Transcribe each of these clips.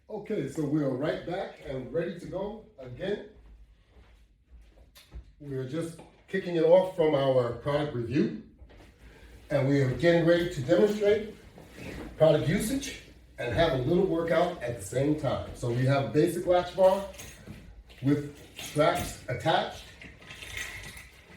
Okay, so we are right back and ready to go again. We are just kicking it off from our product review, and we are getting ready to demonstrate product usage and have a little workout at the same time. So we have a basic latch bar with straps attached.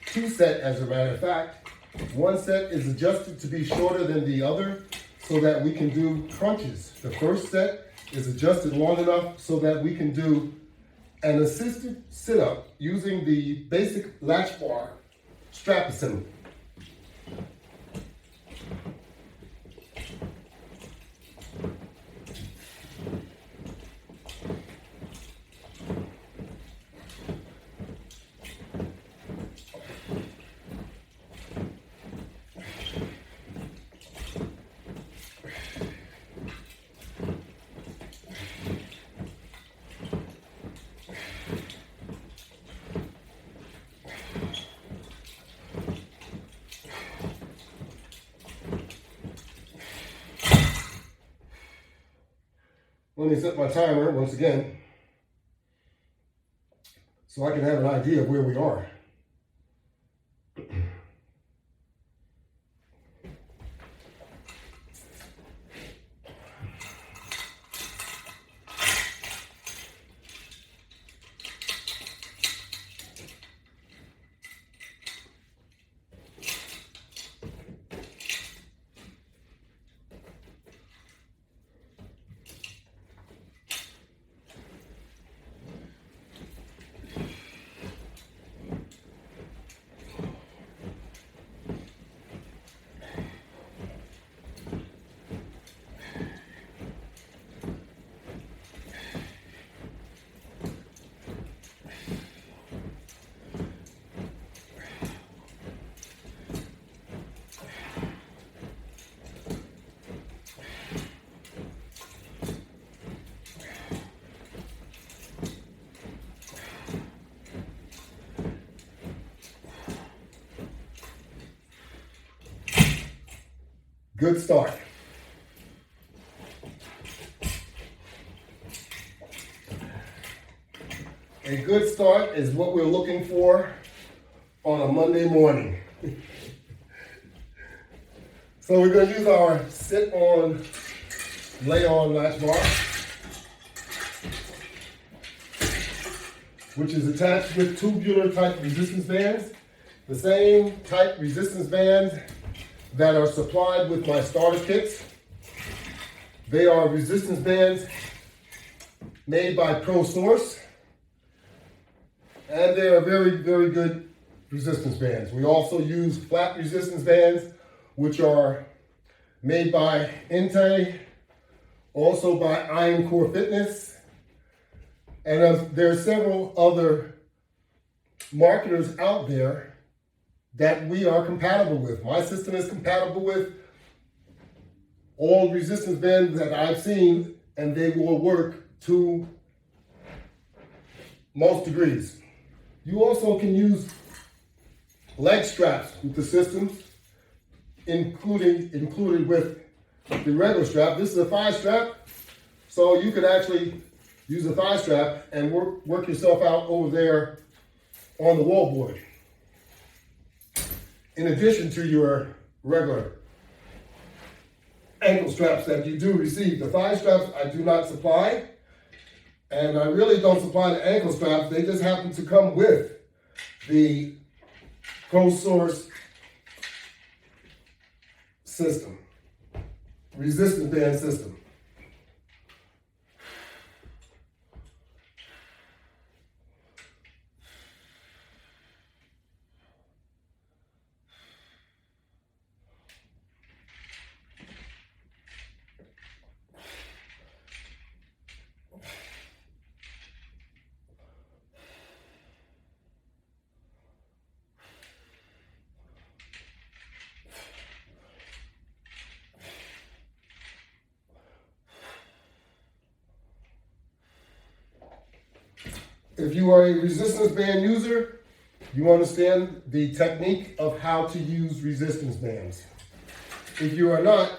Two set, as a matter of fact. One set is adjusted to be shorter than the other so that we can do crunches. The first set is adjusted long enough so that we can do an assisted sit-up using the basic latch bar strap assembly. Let me set my timer once again so I can have an idea of where we are. Good start. A good start is what we're looking for on a Monday morning. So we're going to use our sit-on, lay-on latch bar, which is attached with tubular type resistance bands, the same type resistance bands that are supplied with my starter kits. They are resistance bands made by ProSource, and they are very, very good resistance bands. We also use flat resistance bands, which are made by Inte, also by Iron Core Fitness, and there are several other marketers out there that we are compatible with. My system is compatible with all resistance bands that I've seen, and they will work to most degrees. You also can use leg straps with the systems, included with the regular strap. This is a thigh strap, so you could actually use a thigh strap and work yourself out over there on the wall board, in addition to your regular ankle straps that you do receive. The thigh straps I do not supply, and I really don't supply the ankle straps. They just happen to come with the ProSource system, resistance band system. If you are a resistance band user, you understand the technique of how to use resistance bands. If you are not,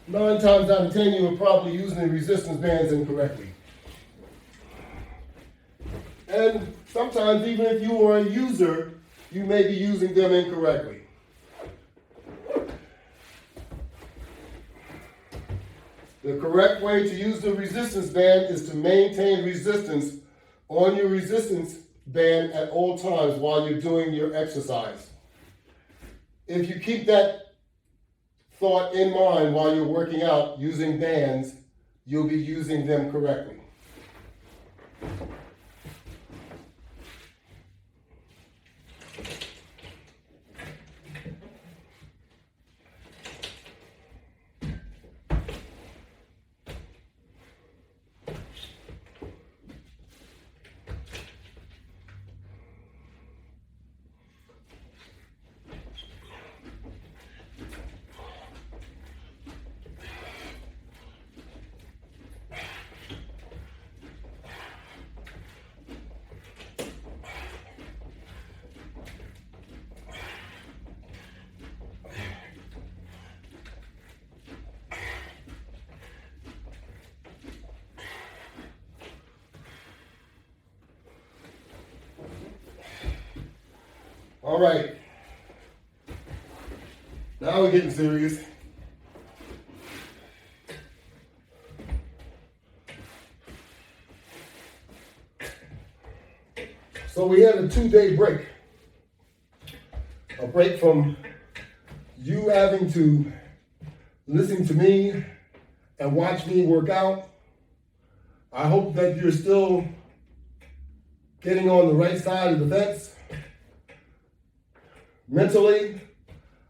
9 times out of 10, you are probably using the resistance bands incorrectly. And sometimes, even if you are a user, you may be using them incorrectly. The correct way to use the resistance band is to maintain resistance on your resistance band at all times while you're doing your exercise. If you keep that thought in mind while you're working out using bands, you'll be using them correctly. All right, now we're getting serious. So we had a 2-day break. A break from you having to listen to me and watch me work out. I hope that you're still getting on the right side of the fence. Mentally,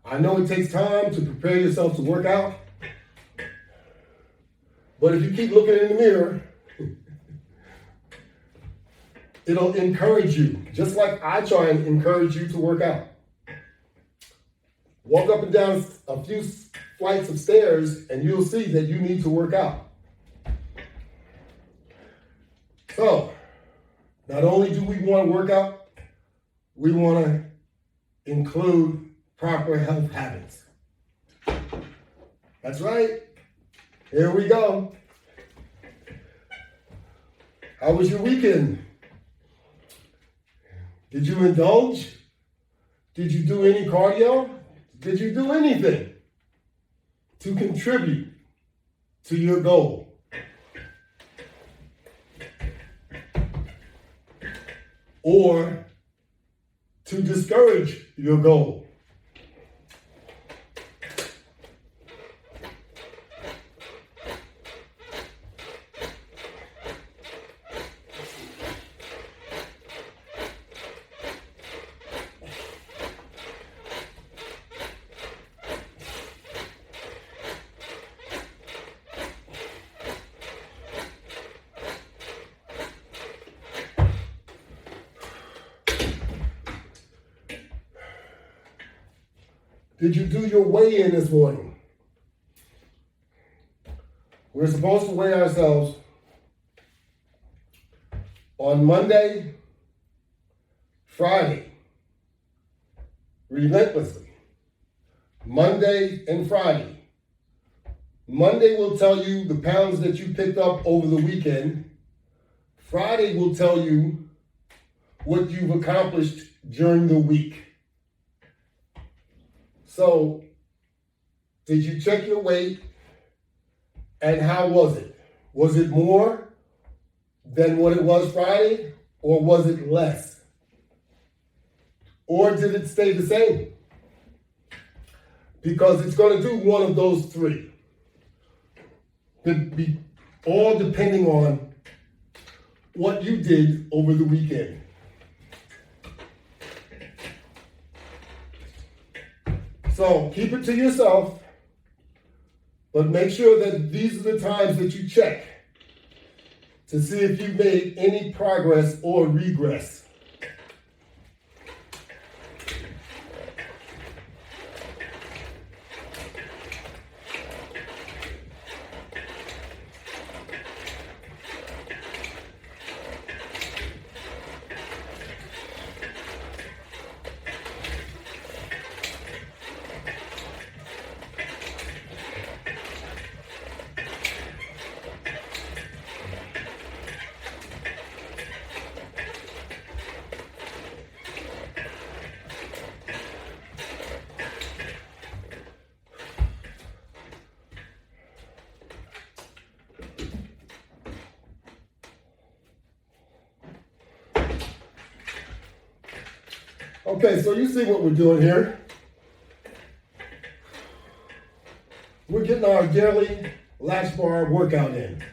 I know it takes time to prepare yourself to work out, but if you keep looking in the mirror, it'll encourage you, just like I try and encourage you to work out. Walk up and down a few flights of stairs and you'll see that you need to work out. So, not only do we want to work out, we want to include proper health habits. That's right. Here we go. How was your weekend? Did you indulge? Did you do any cardio? Did you do anything to contribute to your goal? Or to discourage your goal? Did you do your weigh-in this morning? We're supposed to weigh ourselves on Monday, Friday, relentlessly. Monday and Friday. Monday will tell you the pounds that you picked up over the weekend. Friday will tell you what you've accomplished during the week. So, did you check your weight and how was it? Was it more than what it was Friday or was it less? Or did it stay the same? Because it's going to do one of those three. All depending on what you did over the weekend. So keep it to yourself, but make sure that these are the times that you check to see if you made any progress or regress. Okay, so you see what we're doing here. We're getting our daily Latchbar workout in.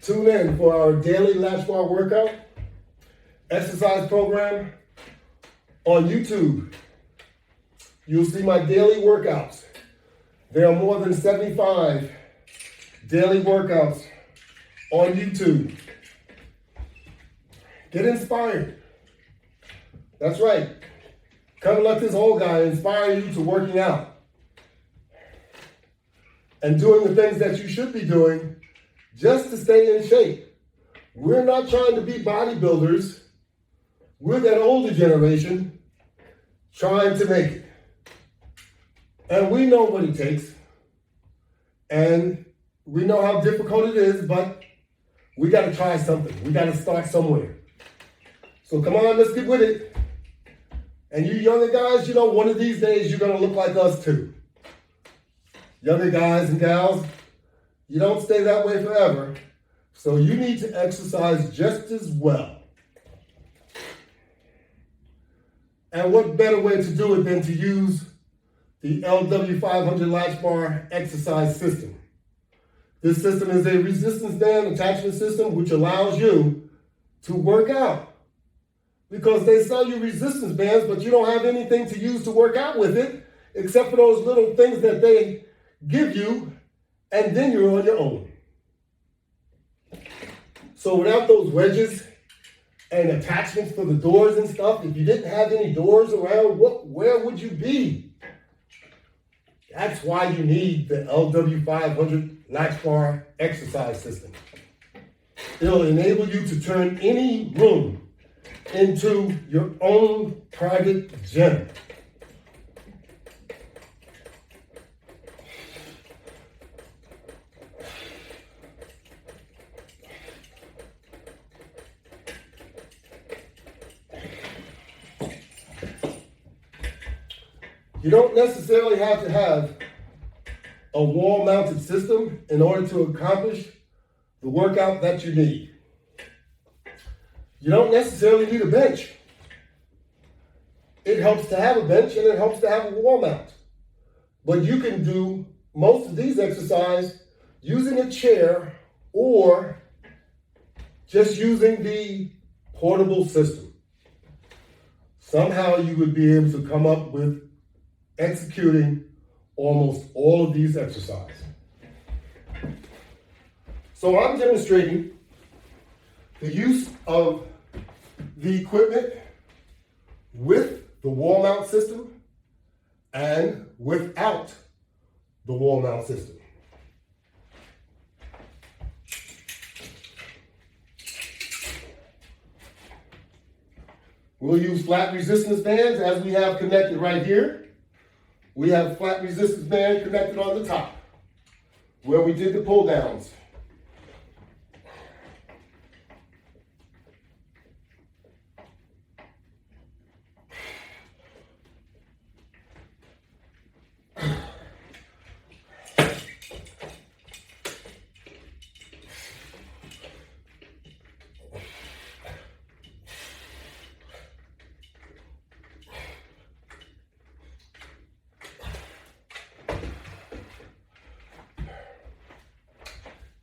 Tune in for our daily Latchbar workout exercise program on YouTube. You'll see my daily workouts. There are more than 75 daily workouts on YouTube. Get inspired. That's right. Come and let this old guy inspire you to working out and doing the things that you should be doing just to stay in shape. We're not trying to be bodybuilders. We're that older generation trying to make it. And we know what it takes. And we know how difficult it is, but we got to try something. We got to start somewhere. So come on, let's get with it. And you younger guys, you know, one of these days you're going to look like us too. Younger guys and gals, you don't stay that way forever. So you need to exercise just as well. And what better way to do it than to use the LW500 Latchbar exercise system. This system is a resistance band attachment system which allows you to work out. Because they sell you resistance bands, but you don't have anything to use to work out with it, except for those little things that they give you, and then you're on your own. So without those wedges and attachments for the doors and stuff, if you didn't have any doors around, where would you be? That's why you need the LW500 Latchbar exercise system. It'll enable you to turn any room into your own private gym. You don't necessarily have to have a wall-mounted system in order to accomplish the workout that you need. You don't necessarily need a bench. It helps to have a bench and it helps to have a wall mount. But you can do most of these exercises using a chair or just using the portable system. Somehow you would be able to come up with executing almost all of these exercises. So I'm demonstrating the use of the equipment with the wall mount system and without the wall mount system. We'll use flat resistance bands as we have connected right here. We have flat resistance band connected on the top where we did the pull downs.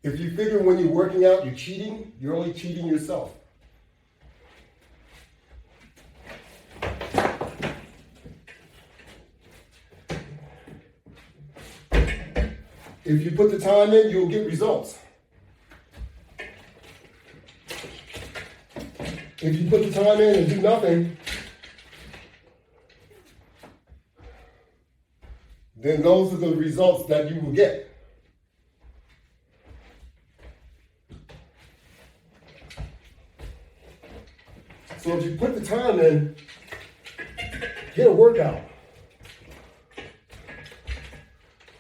If you figure when you're working out, you're cheating, you're only cheating yourself. If you put the time in, you'll get results. If you put the time in and do nothing, then those are the results that you will get. So if you put the time in, get a workout.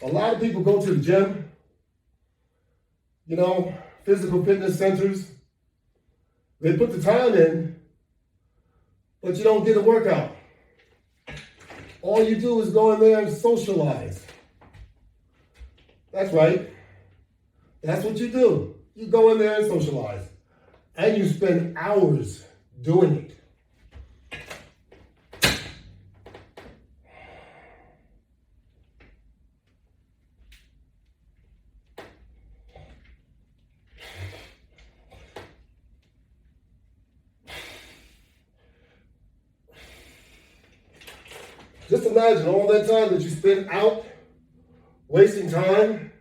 A lot of people go to the gym, physical fitness centers. They put the time in, but you don't get a workout. all you do is go in there and socialize. That's right. That's what you do. You go in there and socialize. And you spend hours doing it. Just imagine all that time that you spend out wasting time.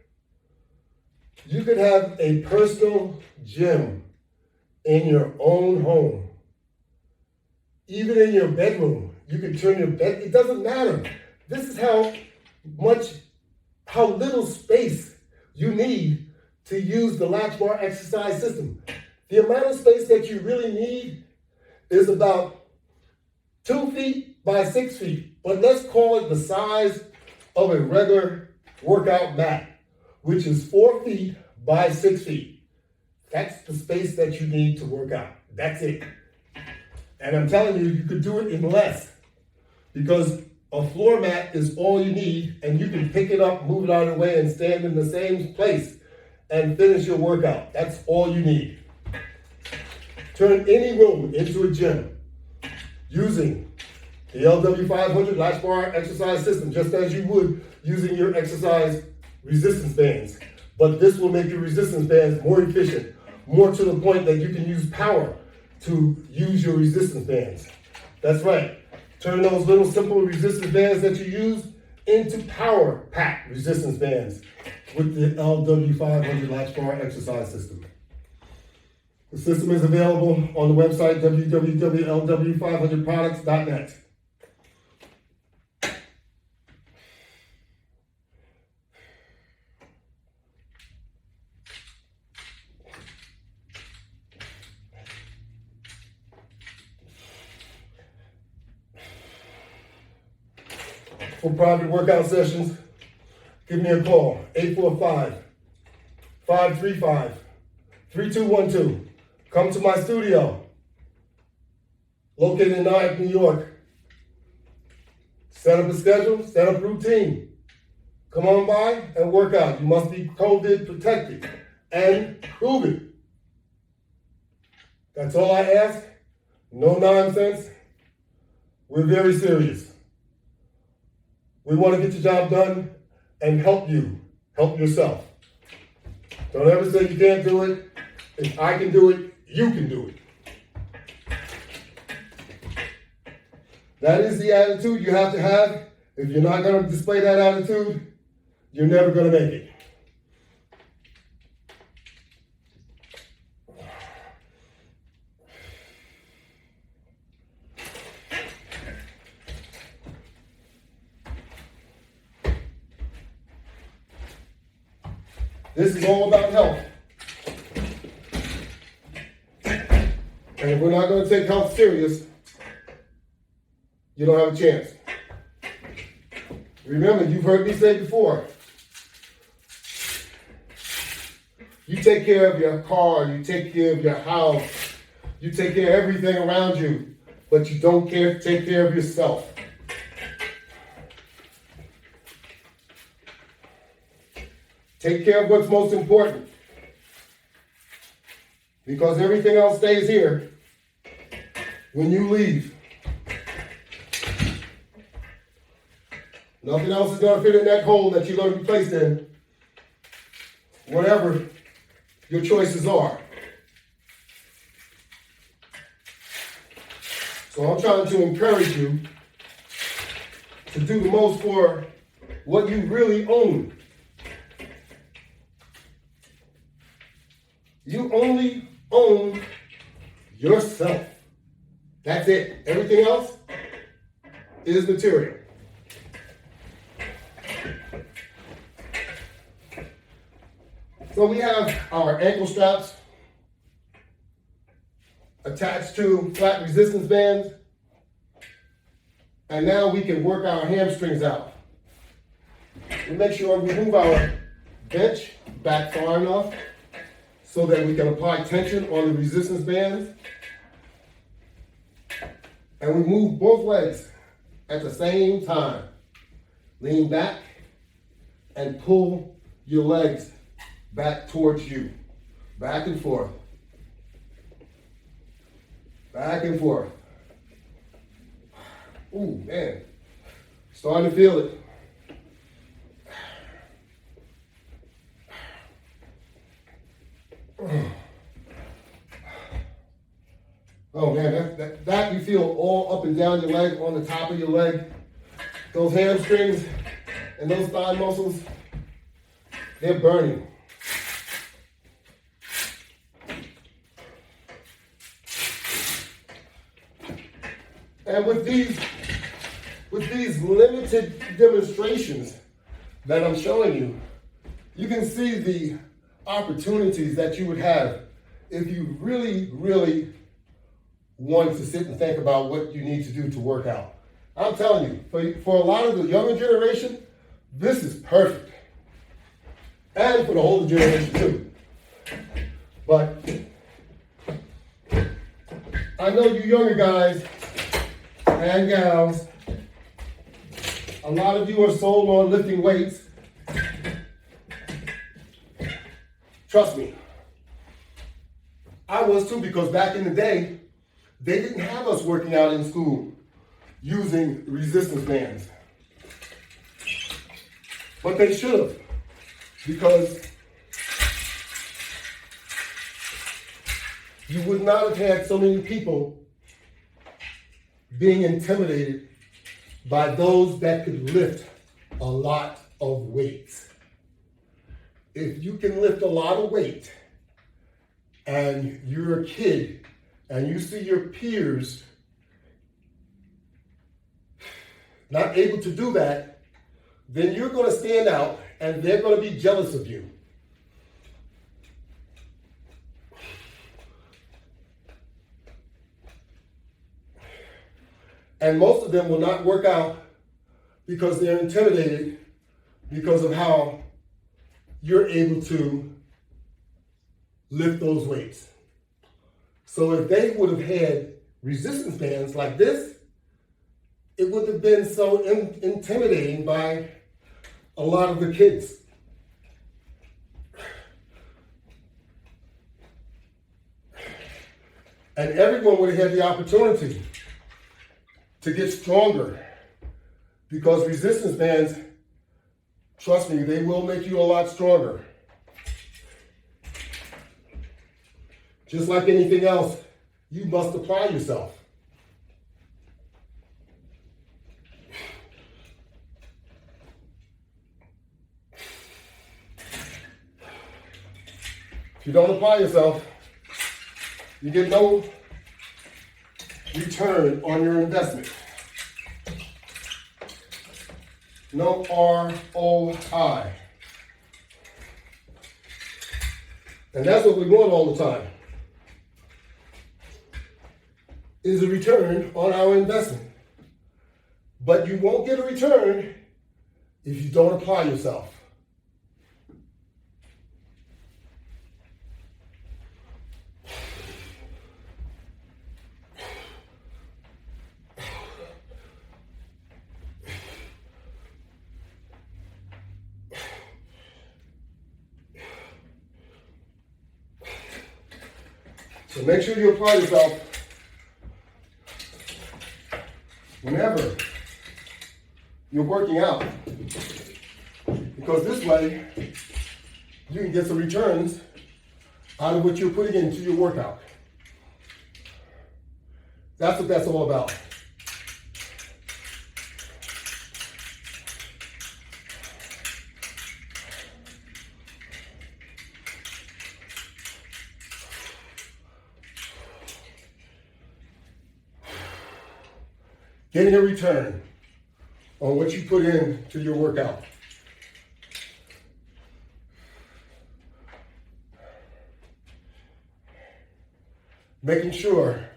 You could have a personal gym in your own home. Even in your bedroom, you can turn your bed, it doesn't matter. This is how little space you need to use the Latchbar exercise system. The amount of space that you really need is about 2 feet by 6 feet. But let's call it the size of a regular workout mat, which is 4 feet by 6 feet. That's the space that you need to work out. That's it. And I'm telling you, you could do it in less because a floor mat is all you need, and you can pick it up, move it out of the way, and stand in the same place and finish your workout. That's all you need. Turn any room into a gym using the LW500 Latchbar exercise system, just as you would using your exercise resistance bands. But this will make your resistance bands more efficient, more to the point that you can use power to use your resistance bands. That's right. Turn those little simple resistance bands that you use into power pack resistance bands with the LW500 Latchbar exercise system. The system is available on the website www.lw500products.net. For private workout sessions, give me a call, 845-535-3212. Come to my studio, located in Nyack, New York. Set up a schedule, set up a routine. Come on by and work out. You must be COVID protected and prove it. That's all I ask. No nonsense. We're very serious. We want to get the job done and help you, help yourself. Don't ever say you can't do it. If I can do it, you can do it. That is the attitude you have to have. If you're not going to display that attitude, you're never going to make it. This is all about health. And if we're not going to take health serious, you don't have a chance. Remember, you've heard me say before, you take care of your car, you take care of your house, you take care of everything around you, but you don't take care of yourself. Take care of what's most important, because everything else stays here when you leave. Nothing else is going to fit in that hole that you're going to be placed in, whatever your choices are. So I'm trying to encourage you to do the most for what you really own. You only own yourself. That's it. Everything else is material. So we have our ankle straps attached to flat resistance bands. And now we can work our hamstrings out. We make sure we move our bench back far enough so that we can apply tension on the resistance bands. And we move both legs at the same time. Lean back and pull your legs back towards you. Back and forth. Back and forth. Ooh, man. Starting to feel it. Oh man, that you feel all up and down your leg, on the top of your leg. Those hamstrings and those thigh muscles, they're burning. And with these limited demonstrations that I'm showing you, you can see the opportunities that you would have if you really, really wanted to sit and think about what you need to do to work out. I'm telling you, for a lot of the younger generation, this is perfect. And for the older generation too. But I know you younger guys and gals, a lot of you are sold on lifting weights. Trust me, I was too, because back in the day, they didn't have us working out in school using resistance bands. But they should have, because you would not have had so many people being intimidated by those that could lift a lot of weights. If you can lift a lot of weight and you're a kid and you see your peers not able to do that, then you're going to stand out and they're going to be jealous of you. And most of them will not work out because they're intimidated because of how you're able to lift those weights. So if they would have had resistance bands like this, it would have been so intimidating by a lot of the kids. And everyone would have had the opportunity to get stronger, because resistance bands, trust me, they will make you a lot stronger. Just like anything else, you must apply yourself. If you don't apply yourself, you get no return on your investment. No ROI. And that's what we want all the time, is a return on our investment. But you won't get a return if you don't apply yourself. So make sure you apply yourself whenever you're working out, because this way you can get some returns out of what you're putting into your workout. That's what that's all about. Getting a return on what you put into your workout. Making sure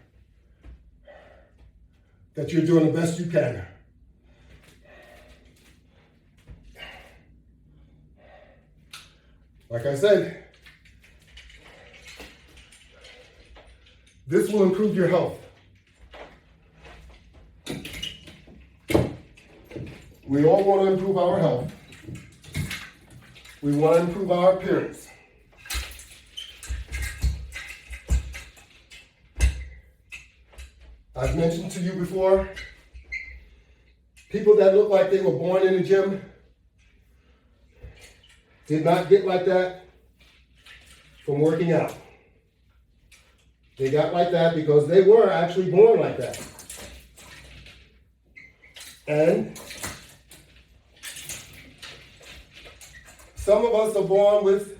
that you're doing the best you can. Like I said, this will improve your health. We all want to improve our health. We want to improve our appearance. I've mentioned to you before, people that look like they were born in the gym did not get like that from working out. They got like that because they were actually born like that. And some of us are born with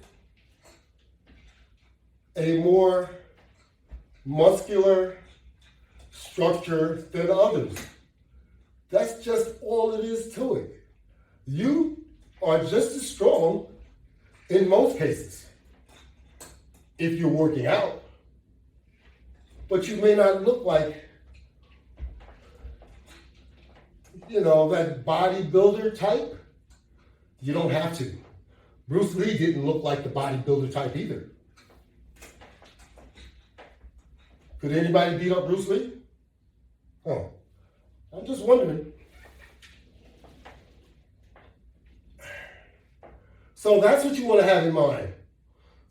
a more muscular structure than others. That's just all it is to it. You are just as strong in most cases if you're working out, but you may not look like, that bodybuilder type. You don't have to. Bruce Lee didn't look like the bodybuilder type either. Could anybody beat up Bruce Lee? Oh, I'm just wondering. So that's what you want to have in mind.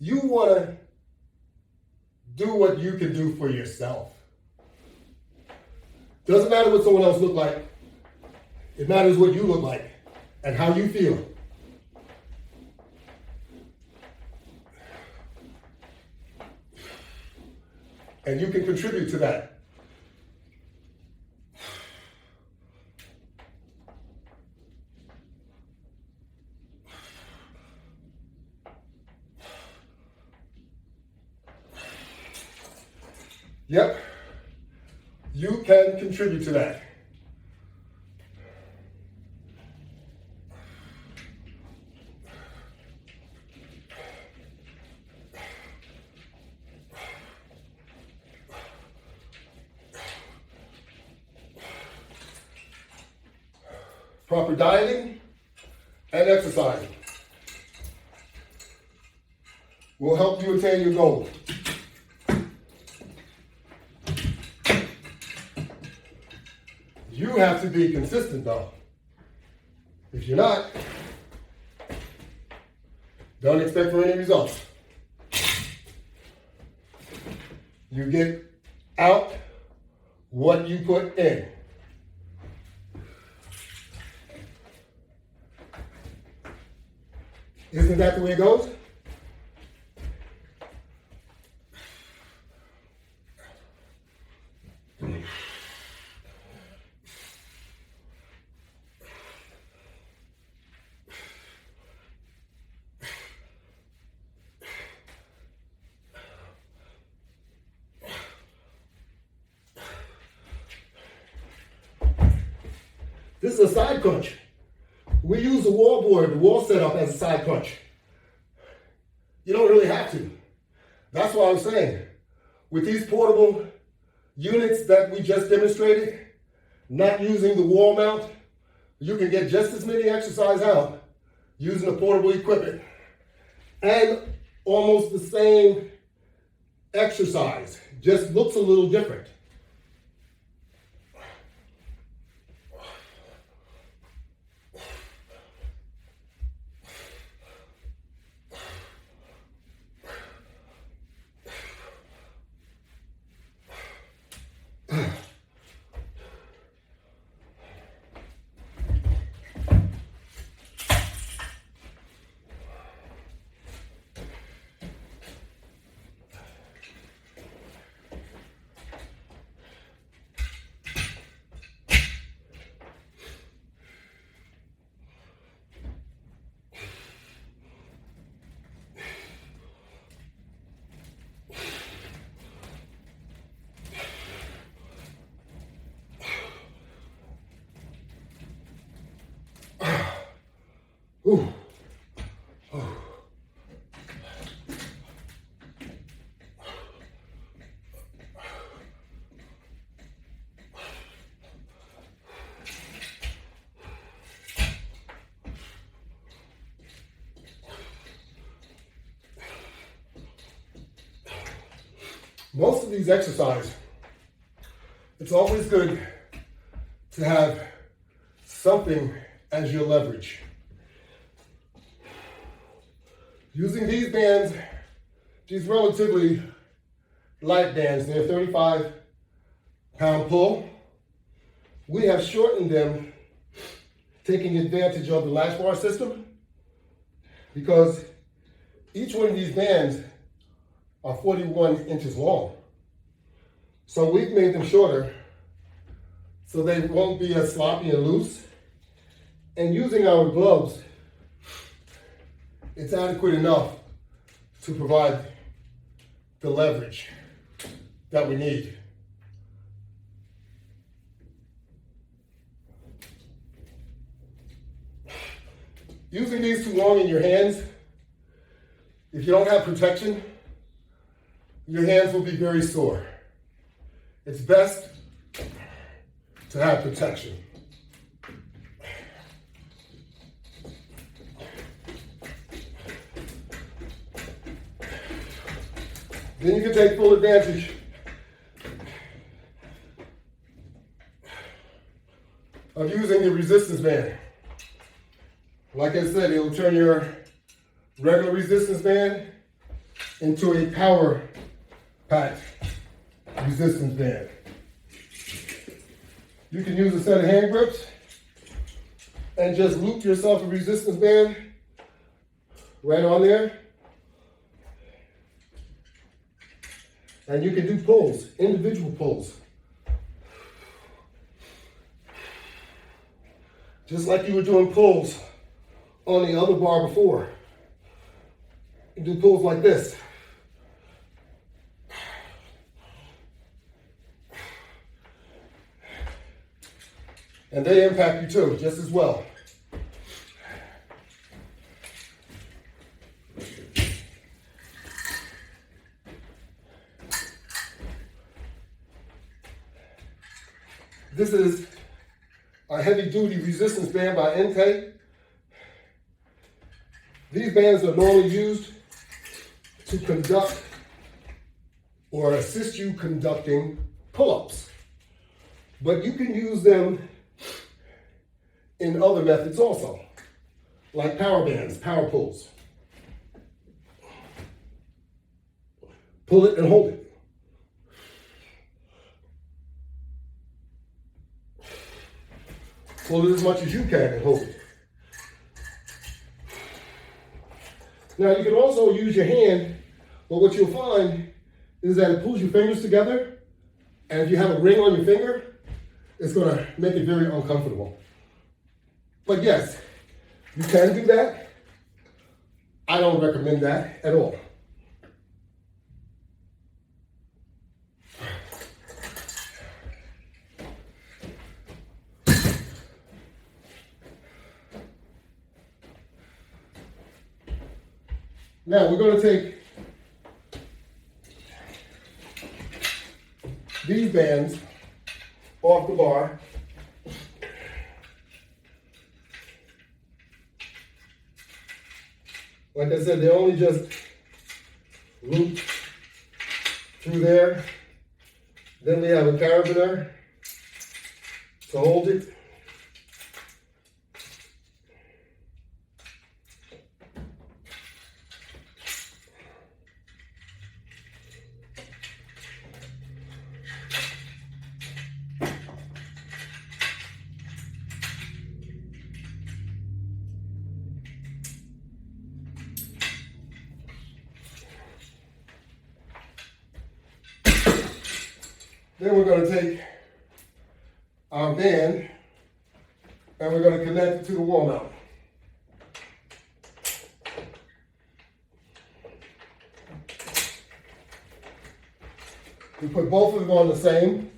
You want to do what you can do for yourself. Doesn't matter what someone else looks like. It matters what you look like and how you feel. And you can contribute to that. Yep, you can contribute to that. Proper dieting and exercising will help you attain your goal. You have to be consistent though. If you're not, don't expect for any results. You get out what you put in. Isn't that the way it goes? This is a side crunch. We use the wall board, the wall setup as a side crunch. You don't really have to. That's what I'm saying. With these portable units that we just demonstrated, not using the wall mount, you can get just as many exercises out using the portable equipment and almost the same exercise, just looks a little different. Ooh. Oh. Most of these exercises, it's always good to have something as your leverage. Using these bands, these relatively light bands, they're 35-pound pull. We have shortened them, taking advantage of the Latchbar system, because each one of these bands are 41 inches long. So we've made them shorter so they won't be as sloppy and loose. And using our gloves, it's adequate enough to provide the leverage that we need. Using these too long in your hands, if you don't have protection, your hands will be very sore. It's best to have protection. Then you can take full advantage of using the resistance band. Like I said, it will turn your regular resistance band into a power packed resistance band. You can use a set of hand grips and just loop yourself a resistance band right on there. And you can do pulls, individual pulls. Just like you were doing pulls on the other bar before. You do pulls like this. And they impact you too, just as well. This is a heavy-duty resistance band by Intake. These bands are normally used to conduct or assist you conducting pull-ups. But you can use them in other methods also, like power bands, power pulls. Pull it and hold it. Pull it as much as you can and hold it. Now you can also use your hand, but what you'll find is that it pulls your fingers together, and if you have a ring on your finger, it's gonna make it very uncomfortable. But yes, you can do that. I don't recommend that at all. Now we're going to take these bands off the bar. Like I said, they're only just looped through there. Then we have a carabiner to hold it. Then we're going to take our band and we're going to connect it to the wall mount. We put both of them on the same.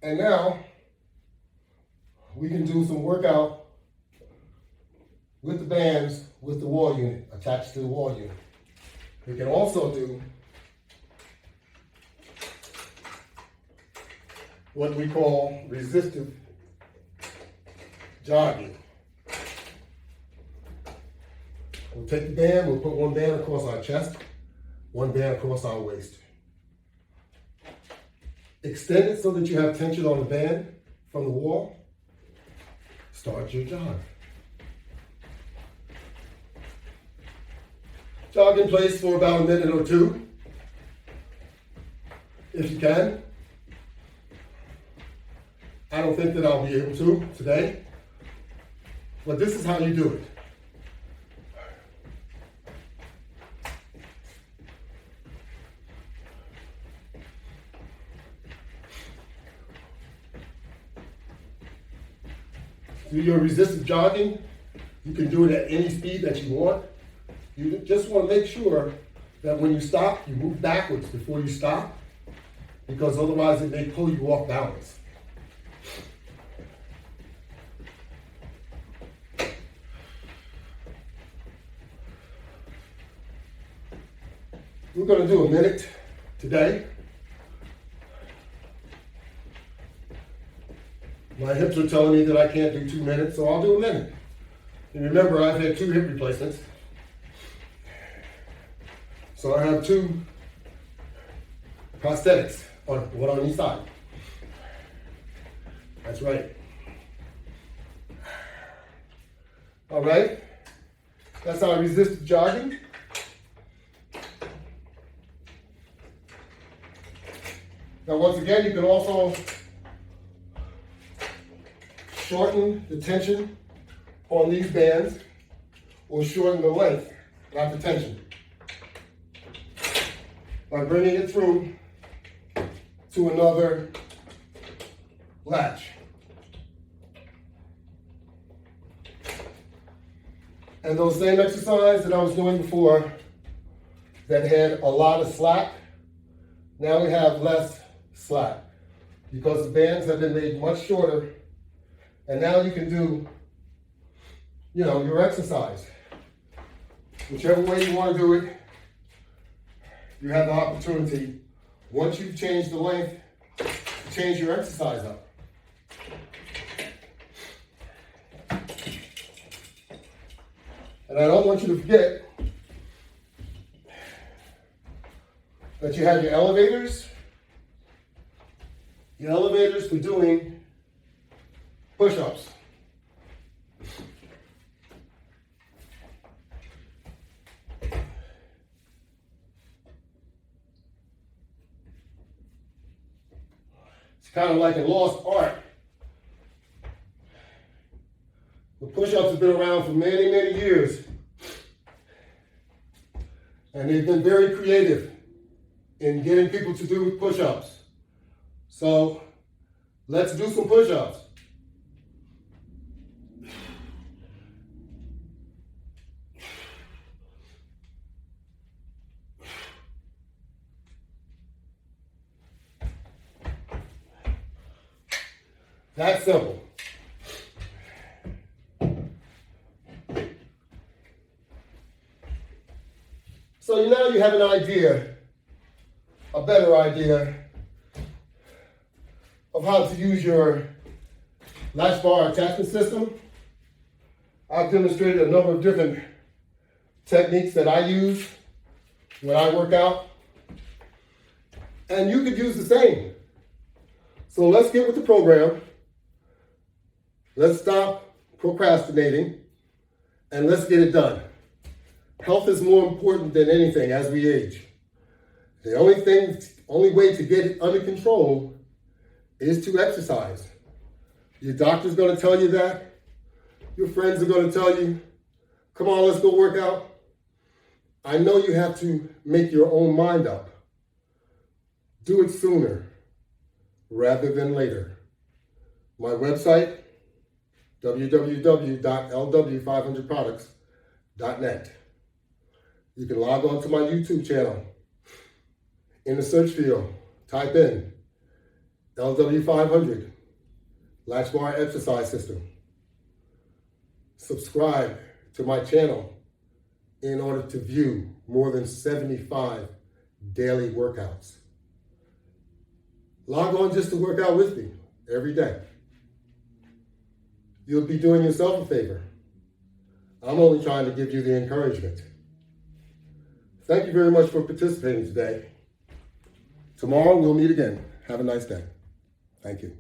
And now we can do some workout with the bands with the wall unit, attached to the wall unit. We can also do what we call resistive jogging. We'll take the band, we'll put one band across our chest, one band across our waist. Extend it so that you have tension on the band from the wall, start your jog. Jog in place for about a minute or two, if you can. I don't think that I'll be able to today, but this is how you do it. Do your resistive jogging. You can do it at any speed that you want. You just want to make sure that when you stop, you move backwards before you stop, because otherwise it may pull you off balance. We're going to do a minute today. My hips are telling me that I can't do 2 minutes, so I'll do a minute. And remember, I've had 2 hip replacements. So I have 2 prosthetics, one on each side. That's right. All right, that's our resistive jogging. Now, once again, you can also shorten the tension on these bands or shorten the length, not the tension, by bringing it through to another latch. And those same exercises that I was doing before that had a lot of slack, now we have less slack because the bands have been made much shorter, and now you can do, your exercise. Whichever way you want to do it, you have the opportunity, once you've changed the length, to change your exercise up. And I don't want you to forget that you have your elevators for doing push-ups. It's kind of like a lost art. The push-ups have been around for many, many years. And they've been very creative in getting people to do push-ups. So let's do some push-ups. That's simple. So now you have an idea, a better idea, of how to use your Latchbar attachment system. I've demonstrated a number of different techniques that I use when I work out, and you could use the same. So let's get with the program. Let's stop procrastinating, and let's get it done. Health is more important than anything as we age. The only way to get it under control is to exercise. Your doctor's going to tell you that. Your friends are going to tell you, come on, let's go work out. I know you have to make your own mind up. Do it sooner rather than later. My website, www.lw500products.net. You can log on to my YouTube channel. In the search field, type in LW500, Latchbar Exercise System. Subscribe to my channel in order to view more than 75 daily workouts. Log on just to work out with me every day. You'll be doing yourself a favor. I'm only trying to give you the encouragement. Thank you very much for participating today. Tomorrow we'll meet again. Have a nice day. Thank you.